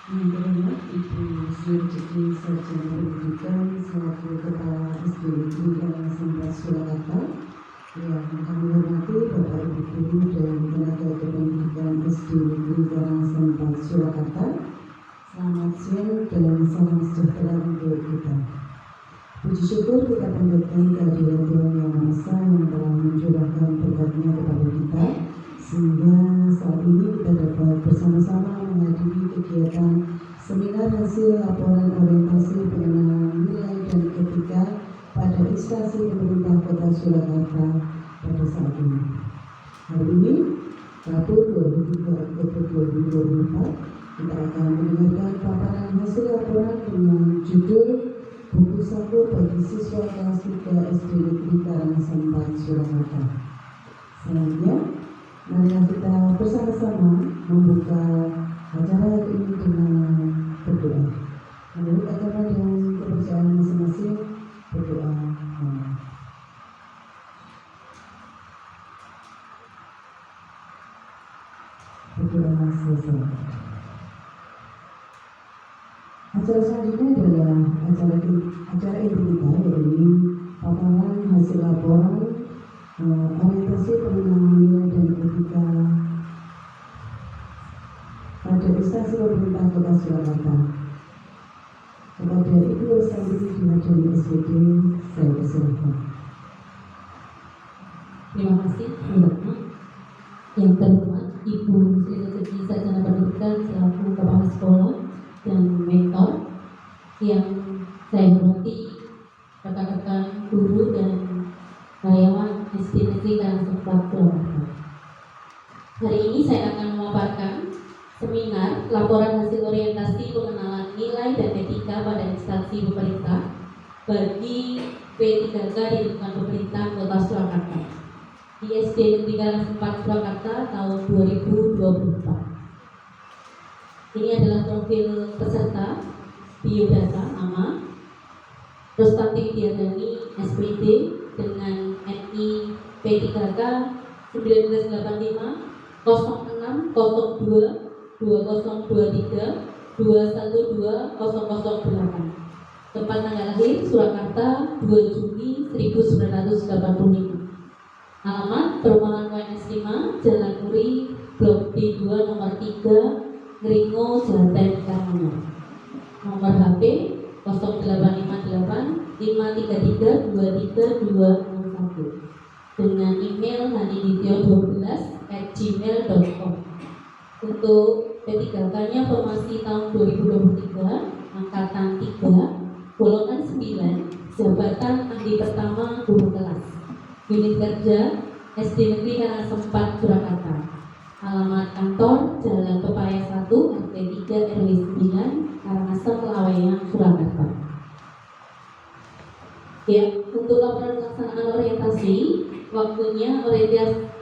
Yang terhormat Ibu Surjiti Sarjana Pendidikan selaku Kepala SD Negeri Karangasem Surakarta, yang kami hormati Bapak Ibu Guru dan tenaga kependidikan SD Negeri Karangasem Surakarta. Selamat siang dan salam sejahtera untuk kita. Puji syukur kita panjatkan kehadiran Tuhan Yang Maha Esa yang telah mencurahkan berkatnya kepada kita, sehingga saat ini kita dapat bersama-sama menghadiri kegiatan seminar hasil laporan orientasi pengenalan nilai dan etika pada instansi pemerintah Kota Surakarta pada saat ini. Hari ini, Rabu 23 Oktober 2024, kita akan mendengarkan paparan hasil laporan dengan judul Buku Saku bagi Siswa Kelas 3 SD Negeri Karangasem Surakarta. Selanjutnya, mari kita bersama-sama membuka acara hari ini dengan berdoa. Menurut agama dan kepercayaan masing-masing, berdoa. Berdoa selesai. Acara selanjutnya adalah acara inti kita, yaitu paparan hasil laporan orientasi pengenalan nilai dan etika pada instansi pemerintah Kota Surakarta. Kepada Ibu Lestari Dihadiri SPD, saya persilahkan. Terima kasih, yang terhormat Ibu Sri Rezeki Sarjana Pendidikan selaku Kepala Sekolah dan mentor, yang saya hormati rekan-rekan guru dan karyawan SD Negeri Karangasem Surakarta. Hari ini saya akan memaparkan seminar laporan hasil orientasi pengenalan nilai dan etika pada instansi pemerintah bagi P3K di lingkungan pemerintah Kota Surakarta di SD Negeri Karangasem Surakarta tahun 2024. Ini adalah profil peserta, biodata, nama, Rostanti Widiadani, SPD, dengan NI P3K 1985 06 02 2023 212 008. Tempat tanggal lahir Surakarta 2 Juni 1985. Alamat Perumahan WNS 5, Jalan Muri, Blok B2 nomor 3, Ngeringo, Jaten, Karanganyar. Nomor HP 0858 533 23201 dengan email hanidityo12@gmail.com. Untuk P3K-nya formasi tahun 2023, angkatan 3, golongan 9, jabatan ahli pertama guru kelas, unit kerja SD Negeri Karangasem Surakarta. Alamat kantor Jalan Pepaya 1, RT 3 RW 9, Karangasem, Laweyan, Surakarta. Ya, untuk laporan pelaksanaan orientasi, waktunya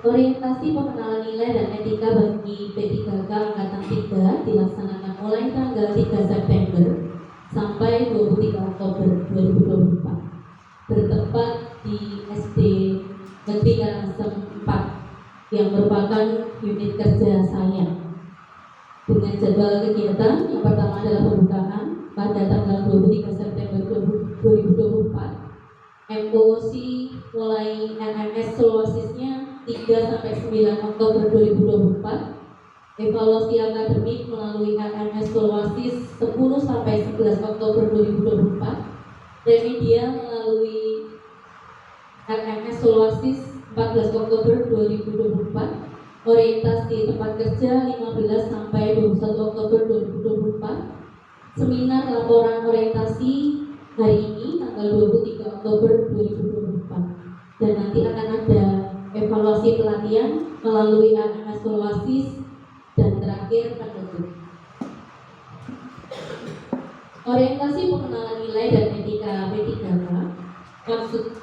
orientasi pengenalan nilai dan etika bagi P3K angkatan 3 dilaksanakan mulai tanggal 3 September sampai 23 Oktober 2024. Bertempat di SD Negeri Karangasem 4 yang merupakan unit kerja saya. Dengan jadwal kegiatan, yang pertama adalah pembukaan pada tanggal 23 September 2024. MOC mulai LMS Sulawesisnya 3-9 Oktober 2024. Evaluasi akademik melalui LMS Sulawesi 10-11 Oktober 2024. Remedial melalui LMS Sulawesi 14 Oktober 2024. Orientasi tempat kerja 15 sampai 21 Oktober 2024. Seminar laporan orientasi hari ini tanggal 23 Oktober 2024. Dan nanti akan ada evaluasi pelatihan melalui LMS Sulawesi dan terakhir penutup. Orientasi pengenalan nilai dan etika P3K. Maksud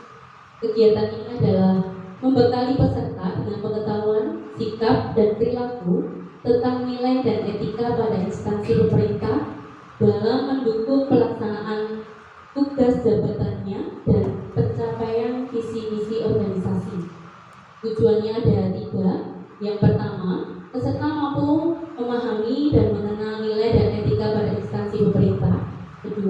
kegiatan ini adalah membekali peserta dengan pengetahuan, sikap, dan perilaku tentang nilai dan etika pada instansi pemerintah dalam mendukung pelaksanaan tugas jabatannya dan pencapaian visi misi organisasi. Tujuannya ada 3. Yang pertama, peserta mampu memahami dan mengenal nilai dan etika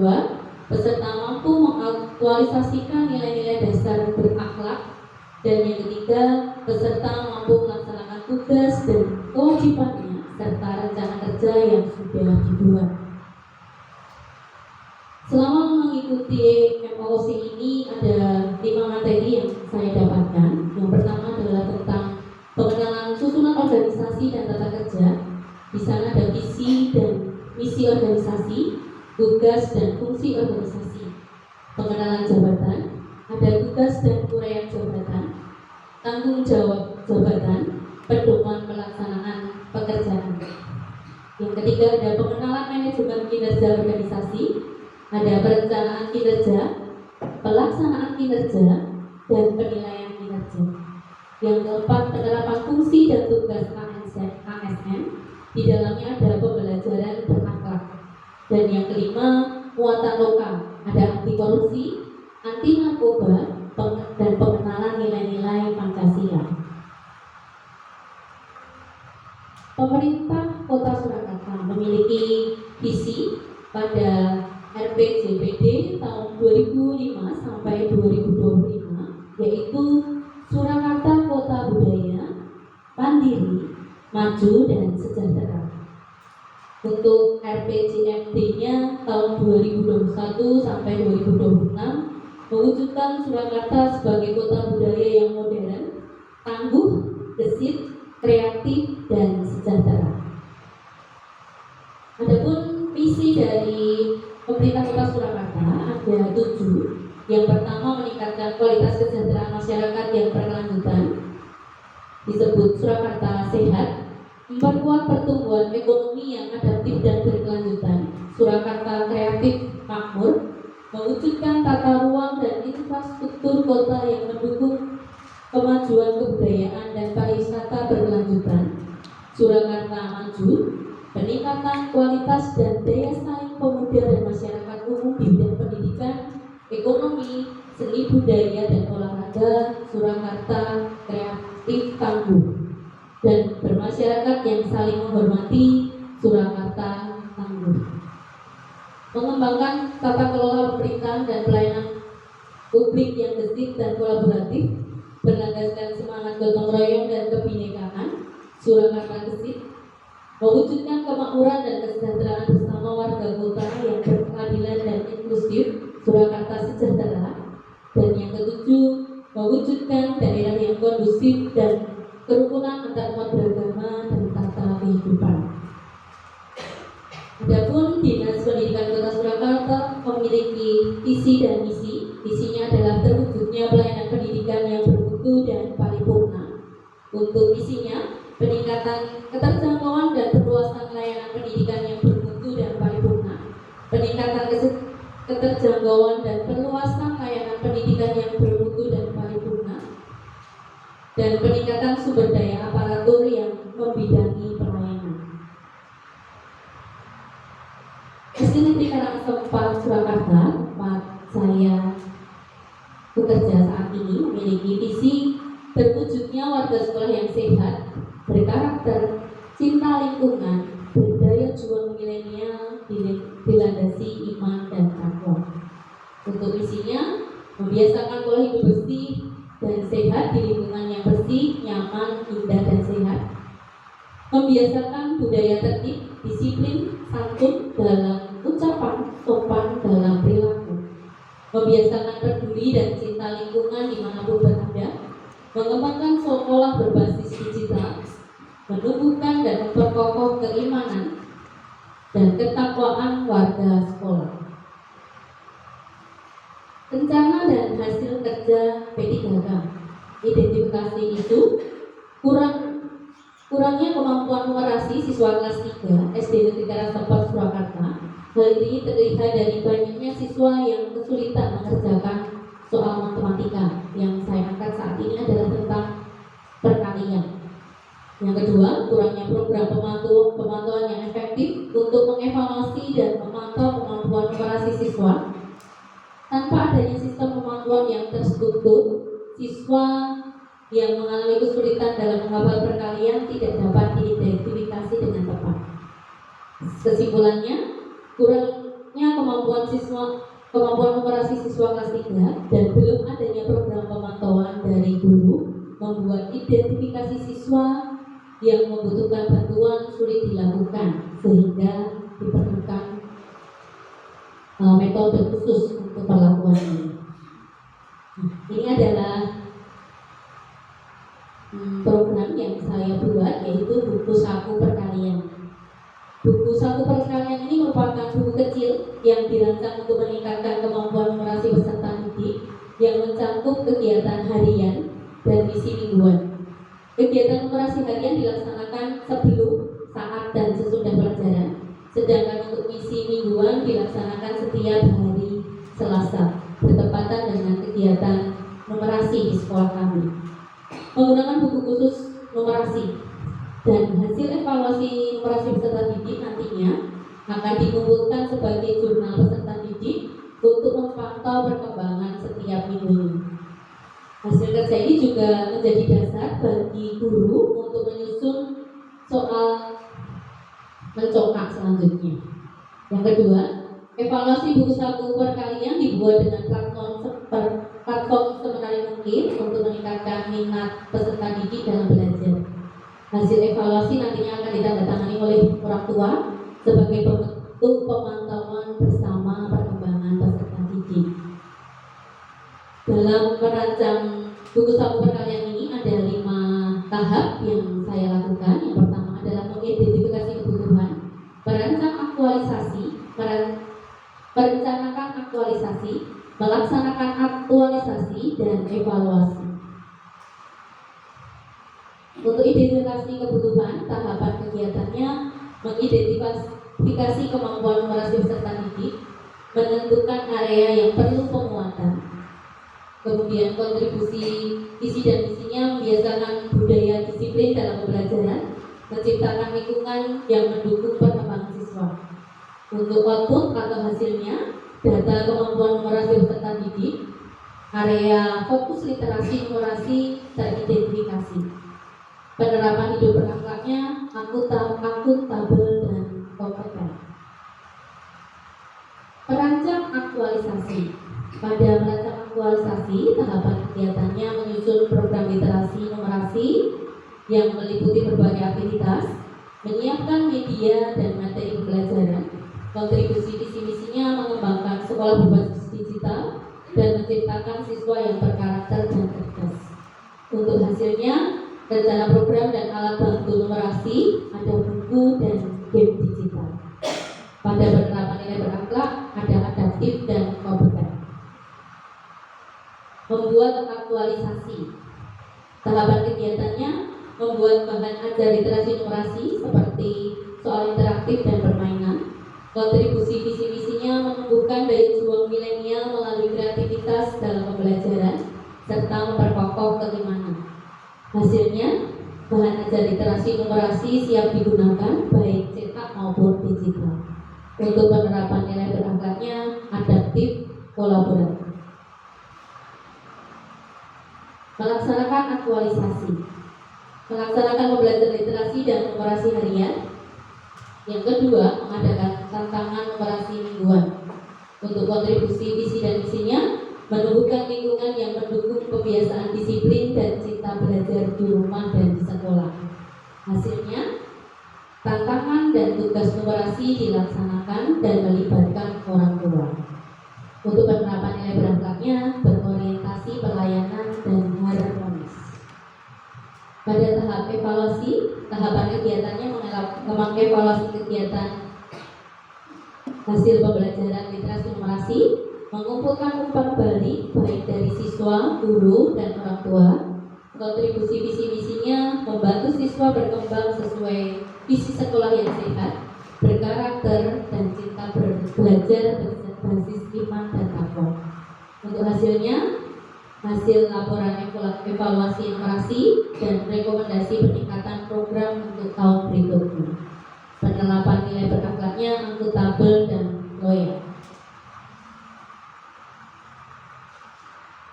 kedua, peserta mampu mengaktualisasikan nilai-nilai dasar berakhlak. Dan yang ketiga, peserta mampu melaksanakan tugas dan kewajibannya serta rencana kerja yang sudah dibuat. Selama mengikuti MOOC ini ada 5 materi yang saya dapatkan. Yang pertama adalah tentang pengenalan susunan organisasi dan tata kerja. Di sana ada visi dan misi organisasi, tugas dan fungsi organisasi. Pengenalan jabatan, ada tugas dan uraian jabatan, tanggung jawab jabatan, pedoman pelaksanaan pekerjaan. Yang ketiga ada pengenalan manajemen kinerja organisasi, ada perencanaan kinerja, pelaksanaan kinerja, dan penilaian kinerja. Yang keempat penerapan fungsi dan tugas ASN, di dalamnya ada pembelajaran berakhlak. Dan yang kelima muatan lokal, ada anti korupsi, anti narkoba, dan pengenalan nilai-nilai Pancasila. Pemerintah Kota Surakarta memiliki visi pada RPJMD tahun 2005 sampai 2025, yaitu Surakarta Kota Budaya, Mandiri, Maju dan Sejahtera. Untuk RPJMD-nya tahun 2021 sampai 2026 mewujudkan Surakarta sebagai kota budaya yang modern, tangguh, gesit, kreatif, dan sejahtera. Adapun visi dari pemerintah Kota Surakarta ada 7. Yang pertama meningkatkan kualitas kesejahteraan masyarakat yang berkelanjutan, disebut Surakarta Sehat. Memperkuat pertumbuhan ekonomi yang adaptif dan berkelanjutan, Surakarta Kreatif Makmur. Mewujudkan tata ruang dan infrastruktur kota yang mendukung kemajuan kebudayaan dan pariwisata berkelanjutan, Surakarta Maju. Peningkatan kualitas dan daya saing pemuda dan masyarakat umum di bidang pendidikan, ekonomi, seni budaya dan olahraga, Surakarta Kreatif Tangguh. Dan bermasyarakat yang saling menghormati, Surakarta Tangguh. Mengembangkan tata kelola pemerintahan dan pelayanan publik yang gesit dan kolaboratif, berlandaskan semangat gotong royong dan kebinekaan, Surakarta Gesit. Mewujudkan kemakmuran dan kesejahteraan bersama warga kota yang berkeadilan dan inklusif, Surakarta Sejahtera. Dan yang ketujuh, mewujudkan daerah yang kondusif dan kerukunan antar umat beragama dan tata kehidupan. Adapun Dinas Pendidikan Kota Surakarta memiliki visi dan misi. Visinya adalah terwujudnya pelayanan pendidikan yang bermutu dan paripurna. Untuk misinya, peningkatan keterjangkauan dan perluasan layanan pendidikan yang bermutu dan paripurna, peningkatan keterjangkauan dan perluasan layanan pendidikan yang bermutu dan paripurna, dan peningkatan sumber daya aparatur yang membidangi pelayanan. SD Negeri Karangsempat 4 Surakarta, tempat saya bekerja saat ini, memiliki visi terwujudnya warga sekolah yang sehat, berkarakter, cinta lingkungan, berdaya juang milenial, dilandasi iman dan takwa. Untuk misinya, membiasakan pola hidup bersih dan sehat di lingkungan yang bersih, nyaman, indah dan sehat. Membiasakan budaya tertib, disiplin, santun dalam ucapan, sopan dalam perilaku. Membiasakan peduli dan cinta lingkungan dimanapun berada. Mengembangkan sekolah berbasis digital, menumbuhkan dan memperkokoh keimanan dan ketakwaan warga sekolah. Rencana dan hasil kerja P3K. Identifikasi itu kurangnya kemampuan numerasi siswa kelas 3 SD Negeri Karangsempat Surakarta. Hal ini terlihat dari banyaknya siswa yang kesulitan mengerjakan soal matematika. Yang saya angkat saat ini adalah tentang perkalian. Yang kedua, kurangnya program pemantauan yang efektif untuk mengevaluasi dan memantau kemampuan numerasi siswa. Tanpa adanya sistem pemantauan yang terstruktur, siswa yang mengalami kesulitan dalam menghafal perkalian tidak dapat diidentifikasi dengan tepat. Kesimpulannya, lemahnya kemampuan numerasi siswa kelas 3 dan belum adanya program pemantauan dari guru membuat identifikasi siswa yang membutuhkan bantuan sulit dilakukan, sehingga diperlukan metode khusus untuk perlakuan ini. Ini adalah program yang saya buat, yaitu buku saku perkalian. Buku saku perkalian ini merupakan buku kecil yang dirancang untuk meningkatkan kemampuan numerasi peserta didik yang mencakup kegiatan harian dan misi mingguan. Kegiatan numerasi harian dilaksanakan sebelum, saat, dan sesudah pelajaran, sedangkan untuk misi mingguan dilaksanakan setiap hari Selasa, bertepatan dengan kegiatan numerasi di sekolah kami. Menggunakan buku khusus numerasi dan hasil evaluasi numerasi peserta didik nantinya akan dikumpulkan sebagai jurnal peserta didik untuk memantau perkembangan setiap minggunya. Hasil kerja ini juga menjadi dasar bagi guru untuk menyusun soal mencongkak selanjutnya. Yang kedua, evaluasi buku saku perkalian dibuat dengan platform semenarik mungkin untuk meningkatkan minat peserta didik dalam belajar. Hasil evaluasi nantinya akan ditandatangani oleh orang tua sebagai bentuk pemantauan bersama perkembangan peserta didik. Dalam merancang buku saku perkalian ini ada 5 tahap yang saya lakukan. Yang pertama adalah mengidentifikasi kebutuhan, merencanakan aktualisasi, melaksanakan aktualisasi, dan evaluasi. Untuk identifikasi kebutuhan, tahapan kegiatannya mengidentifikasi kemampuan numerasi peserta didik, menentukan area yang perlu penguatan, kemudian kontribusi visi dan misinya membiasakan budaya disiplin dalam pembelajaran, menciptakan lingkungan yang mendukung perkembangan siswa. Untuk output atau hasilnya, data kemampuan numerasi peserta didik, area fokus literasi numerasi teridentifikasi. Penerapan hidup berakhlaknya akuntabel dan kompeten. Perancang aktualisasi. Pada merancang aktualisasi, tahapan kegiatannya menyusun program literasi numerasi yang meliputi berbagai aktivitas, menyiapkan media dan materi pembelajaran, kontribusi visi misinya mengembangkan sekolah berbasis digital dan menciptakan siswa yang berkarakter dan cerdas. Untuk hasilnya, rencana program dan alat bantu numerasi, ada buku dan game digital. Pada penerapan nilai berakhlak, ada adaptif dan kompeten. Membuat aktualisasi. Tahapan kegiatannya membuat bahan ajar literasi numerasi seperti soal interaktif dan permainan. Kontribusi visi misinya menumbuhkan daya juang milenial melalui kreativitas dalam pembelajaran serta memperkokoh keimanan. Hasilnya, bahan ajar literasi numerasi siap digunakan baik cetak maupun digital. Untuk penerapan nilai berakhlaknya adaptif kolaboratif. Melaksanakan aktualisasi. Melaksanakan pembelajaran literasi dan numerasi harian. Yang kedua, mengadakan tantangan numerasi mingguan. Untuk kontribusi visi dan misinya, menumbuhkan lingkungan yang mendukung kebiasaan disiplin dan cinta belajar di rumah dan di sekolah. Hasilnya, tantangan dan tugas numerasi dilaksanakan dan melibatkan orang tua. Untuk penerapan nilai berakhlaknya berorientasi pelayanan dan harmonis. Pada tahap evaluasi, tahapan kegiatannya mengevaluasi kegiatan hasil pembelajaran literasi numerasi, mengumpulkan umpan balik baik dari siswa, guru, dan orang tua. Kontribusi visi misinya membantu siswa berkembang sesuai visi sekolah yang sehat, berkarakter, dan cinta belajar berbasis iman dan takwa. Untuk hasilnya, hasil laporan evaluasi numerasi dan rekomendasi peningkatan program untuk tahun berikutnya. Penerapan nilai berakhlaknya akuntabel dan loyal.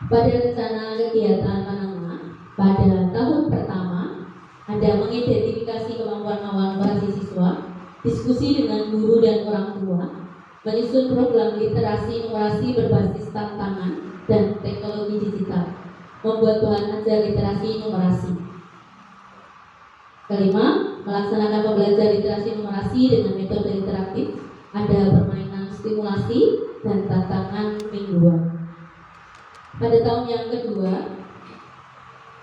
Pada rencana kegiatan menengah pada tahun pertama ada mengidentifikasi kemampuan awal numerasi siswa, diskusi dengan guru dan orang tua, menyusun program literasi numerasi berbasis tantangan dan teknologi digital, membuat bahan ajar literasi numerasi. Kelima, melaksanakan pembelajaran literasi numerasi dengan metode interaktif, ada permainan stimulasi dan tantangan mingguan. Pada tahun yang kedua,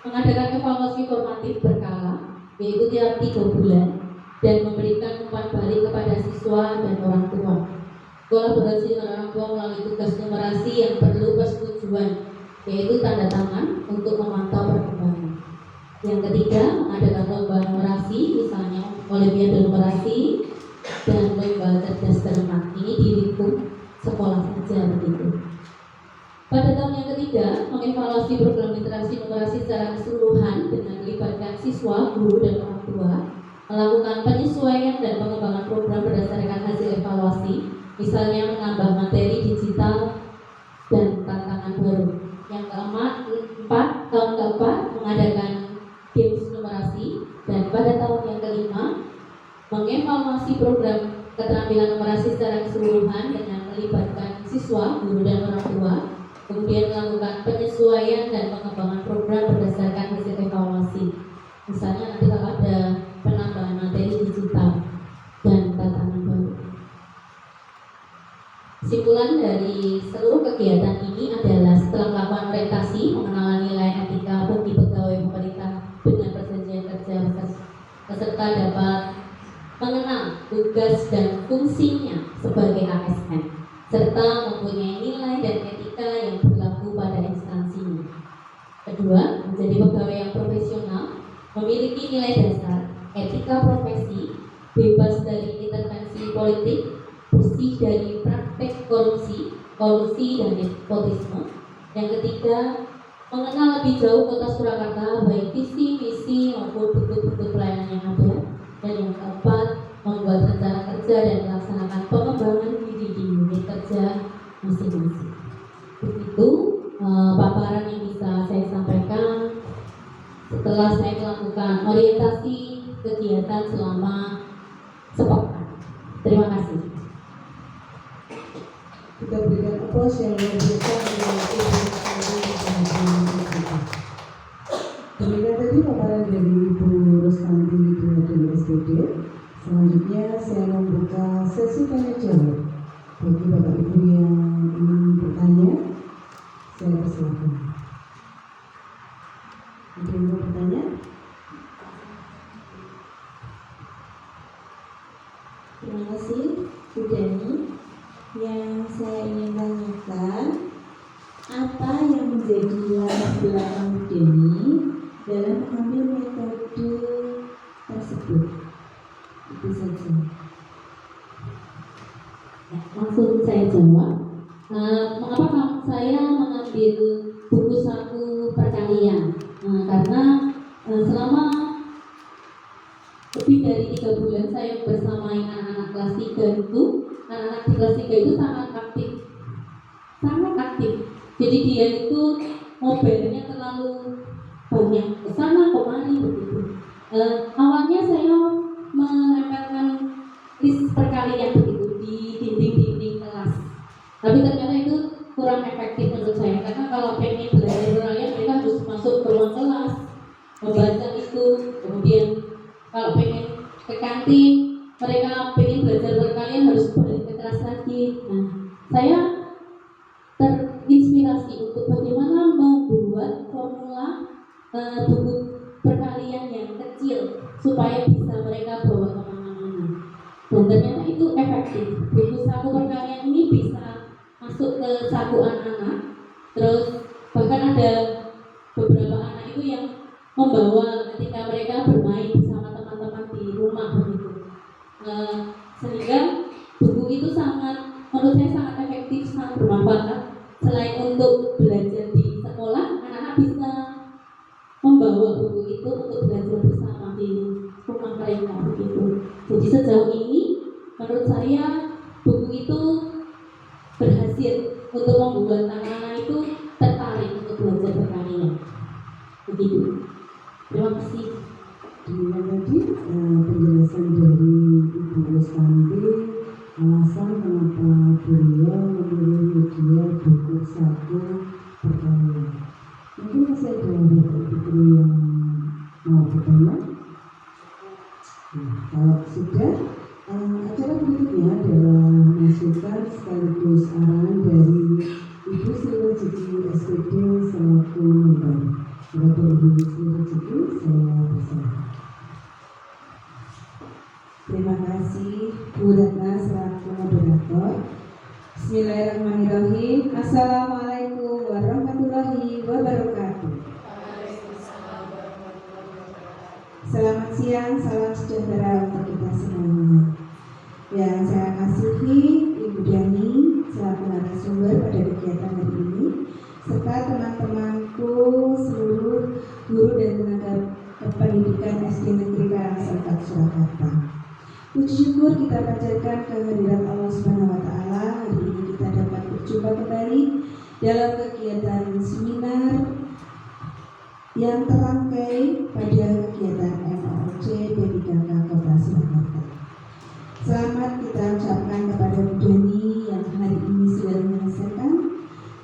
mengadakan evaluasi formatif berkala, yaitu tiap 3 bulan, dan memberikan umpan balik kepada siswa dan orang tua. Kolaborasi dengan orang tua melalui tugas numerasi yang perlu persetujuan, yaitu tanda tangan untuk memantau perkembangan. Yang ketiga, mengadakan lomba numerasi, misalnya olimpiade numerasi dan lomba cerdas cermat. Ini di lingkup sekolah saja begitu. Pada tahun yang ketiga, mengevaluasi program literasi numerasi secara keseluruhan dengan melibatkan siswa, guru, dan orang tua, melakukan penyesuaian dan pengembangan program berdasarkan hasil evaluasi, misalnya menambah materi digital dan tantangan baru. Yang keempat, tahun keempat, mengadakan games numerasi, dan pada tahun yang kelima, mengevaluasi program keterampilan numerasi secara keseluruhan dengan melibatkan siswa, guru, dan orang tua, kemudian melakukan penyesuaian dan pengembangan program berdasarkan hasil evaluasi. Misalnya nanti kalau ada penambahan materi digital dan tantangan baru. Kesimpulan dari seluruh kegiatan ini adalah setelah melakukan orientasi pengenalan nilai etika bagi pegawai pemerintah dengan perjanjian kerja, peserta dapat mengenal tugas dan fungsinya sebagai ASN, serta mempunyai nilai dan etika yang berlaku pada instansinya. Kedua, menjadi pegawai yang profesional, memiliki nilai dasar, etika profesi, bebas dari intervensi politik, bersih dari praktek korupsi, kolusi, dan nepotisme. Yang ketiga, mengenal lebih jauh Kota Surakarta, baik visi, misi, maupun bentuk-bentuk pelayanan yang ada. Dan yang keempat, membuat rencana kerja dan melaksanakan pengembangan diri di unit kerja masing-masing. Begitu paparan yang bisa saya sampaikan setelah saya melakukan orientasi kegiatan selama sepekan. Terima kasih. Kita berikan aplaus yang luar biasa untuk demikian tadi paparan dari Ibu Rostanti dari SPD. Selanjutnya saya membuka sesi tanya jawab bagi Bapak Ibu yang ingin bertanya. Saya persilakan. Ada yang mau bertanya? Terima kasih Bu Dani. Yang saya ingin tanyakan, apa yang menjadi latar belakang Bu Dani dalam mengambil metode tersebut? Itu saja. Ya, langsung saya jawab. Mengapa saya mengambil buku saku perkalian? Karena selama lebih dari 3 bulan saya bersama anak-anak kelas 3 itu, anak-anak di kelas 3 itu sangat aktif. Jadi dia itu mobilnya terlalu banyak kesana kemari begitu. Awalnya saya menempelkan list perkalian begitu di dinding-dinding kelas, tapi ternyata itu kurang efektif menurut saya, karena kalau pengen belajar perkalian mereka harus masuk ke ruang kelas membaca itu, kemudian kalau pengen ke kantin mereka pengen belajar perkalian harus balik ke kelas lagi. Nah, saya terinspirasi untuk bagaimana membuat formula buku perkalian yang kecil supaya bisa mereka bawa kemana-mana, dan ternyata itu efektif. Buku saku perkalian ini bisa masuk ke saku anak-anak, terus bahkan ada beberapa anak itu yang membawa ketika mereka bermain bersama teman-teman di rumah begitu. Sehingga buku itu menurut saya sangat efektif, sangat bermanfaat. Selain untuk belajar di sekolah, anak-anak bisa membawa buku itu untuk belajar bersama di rumah mereka begitu. Jadi sejauh ini menurut saya buku itu berhasil untuk membuat anak-anak itu tertarik untuk belajar perkalian begitu. Terima kasih. Demikian tadi penjelasan dari Ibu Rostanti alasan kenapa beliau memilih media buku saku pertama. Mungkin masih ada Bapak Ibu yang mau bertanya? Kalau sudah, acara berikutnya adalah masukan sekaligus arahan dari Ibu Sri Rezeki SPD selaku member. Bapak Ibu Sri Rezeki, saya berserah. Terima kasih Bu Ratna selaku moderator. Bismillahirrahmanirrahim. Assalamualaikum warahmatullahi wabarakatuh. Selamat siang, salam sejahtera untuk kita semuanya. Yang saya kasihi Ibu Dani selaku narasumber pada kegiatan hari ini, serta teman-temanku seluruh guru dan tenaga pendidikan SD Negeri Karangasem 4 Surakarta. Puji syukur kita panjatkan kehadirat Allah Subhanahu wa Ta'ala. Hari ini kita dapat berjumpa kembali dalam kegiatan seminar yang terangkai pada kegiatan MOOC P3K Kota Surakarta. Selamat kita ucapkan kepada Bu Dani yang hari ini sudah menyelesaikan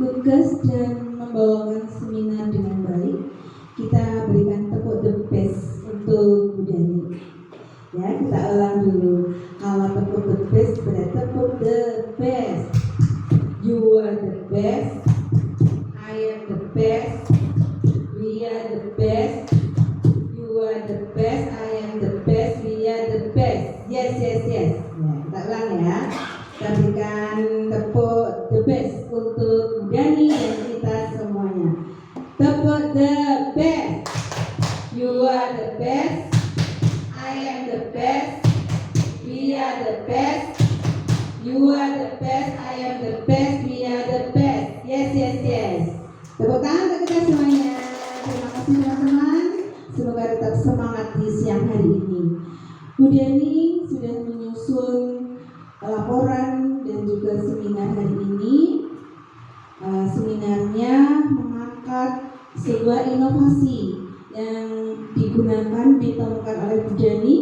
tugas dan membawakan seminar dengan baik. Kita berikan tepuk the best untuk Bu Dani. Ya, kita ulang dulu. Kalau tepuk the best berarti tepuk the best. You are the best. I am the best. We are the best. You are the best. I am the best. We are the best. Yes, yes, yes. Ya, kita ulang ya. Kita berikan tepuk the best untuk Bu Dani dan kita semuanya. Tepuk the best. You are the best. I am the best. We are the best. You are the best. I am the best. We are the best. Yes, yes, yes. Tepuk tangan untuk kita semuanya. Terima kasih teman-teman. Semoga tetap semangat di siang hari ini. Bu Dani sudah menyusun laporan dan juga seminar hari ini. Seminarnya mengangkat sebuah inovasi yang digunakan ditemukan oleh Bu Dani,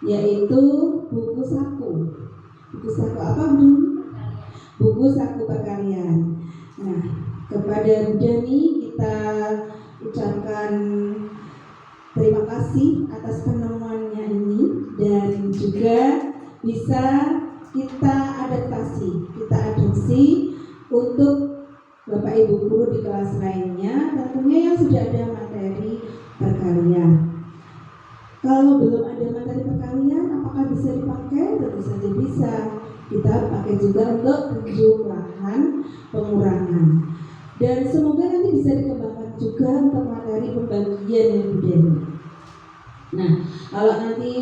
yaitu buku saku. Buku saku apa, Bu Dani? Buku saku perkaryan. Nah, kepada Bu Dani kita ucapkan terima kasih atas penemuannya ini dan juga bisa kita adopsi untuk Bapak Ibu guru di kelas lainnya, tentunya yang sudah ada materi perkarya. Kalau belum ada materi perkaryan, apakah bisa dipakai? Tentu saja bisa. Kita pakai juga untuk penjumlahan pengurangan. Dan semoga nanti bisa dikembangkan juga untuk materi pembagian yang budaya. Nah, kalau nanti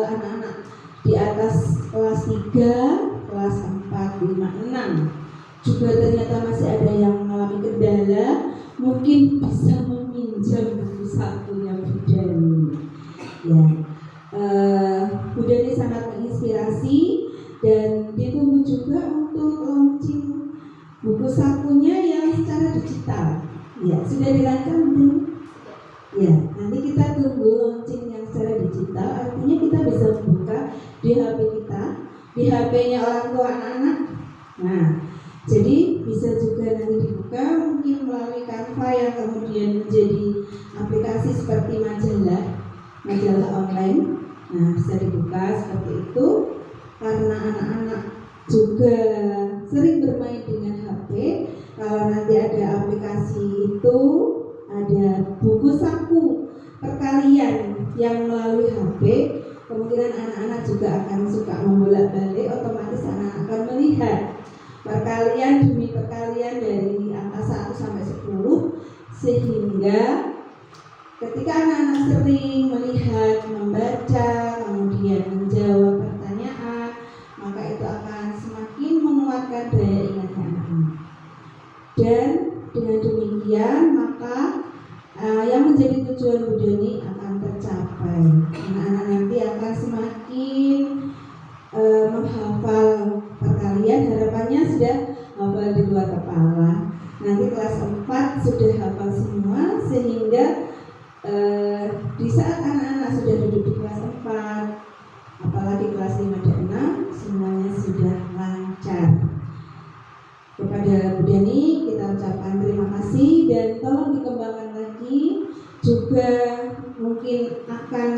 anak-anak di atas kelas 3, kelas 4, 5, 6 juga ternyata masih ada yang mengalami kendala, mungkin bisa meminjam buku sakunya Bu Dani. Ya, Bu Dani sangat menginspirasi dan ditunggu juga untuk launching buku sakunya yang secara digital. Ya, sudah dirancang belum? Ya, nanti kita tunggu launching yang secara digital. Artinya kita bisa membuka di HP kita, di HP-nya orang tua anak-anak. Nah, jadi bisa juga nanti dibuka mungkin melalui Canva yang kemudian menjadi aplikasi seperti majalah online. Nah, bisa dibuka seperti itu karena anak-anak juga sering bermain dengan HP. Kalau nanti ada aplikasi itu, ada buku saku perkaryan yang melalui HP, kemungkinan anak-anak juga akan suka membolak-balik, otomatis anak akan melihat perkalian demi perkalian dari angka 1 sampai 10, sehingga ketika anak-anak sering melihat, membaca, kemudian menjawab pertanyaan, maka itu akan semakin menguatkan daya ingatnya anak-anak. Dan dengan demikian maka yang menjadi tujuan Bu Dani akan tercapai. Anak-anak nanti akan semakin menghafal perkalian, harapannya sudah hafal di luar kepala. Nanti kelas 4 sudah hafal semua, sehingga di saat anak-anak sudah duduk di kelas 4, apalagi kelas 5 dan 6, semuanya sudah lancar. dan tolong dikembangkan lagi, juga mungkin akan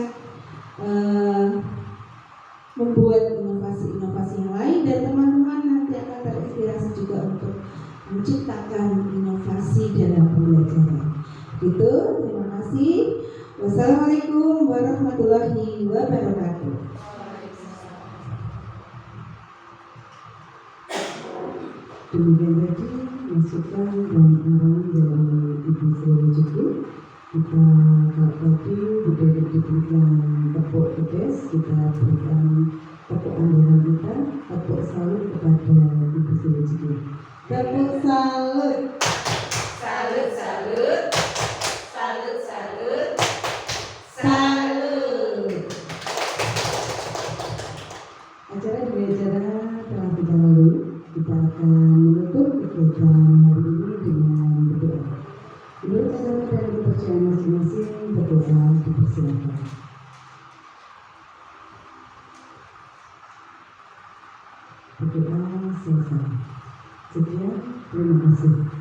membuat inovasi-inovasi yang lain, dan teman-teman nanti akan terinspirasi juga untuk menciptakan inovasi dalam pembelajaran. Itu, terima kasih. Wassalamualaikum warahmatullahi wabarakatuh. Demikian tadi masukan dan arahan dari Ibu Sri Juku. Kita tadi diberikan tepuk pedes, kita berikan tepuk andalan kita, tepuk salut kepada Ibu Sri Juku. Tepuk salut. Salut, salut, salut, salut, Salut. Acara demi acara telah kita lalui. Kita akan menutup kegiatan hari ini dengan berdoa. Menurut agama dan kepercayaan masing-masing, berdoa dipersilakan. Berdoa selesai. Sekian, terima kasih.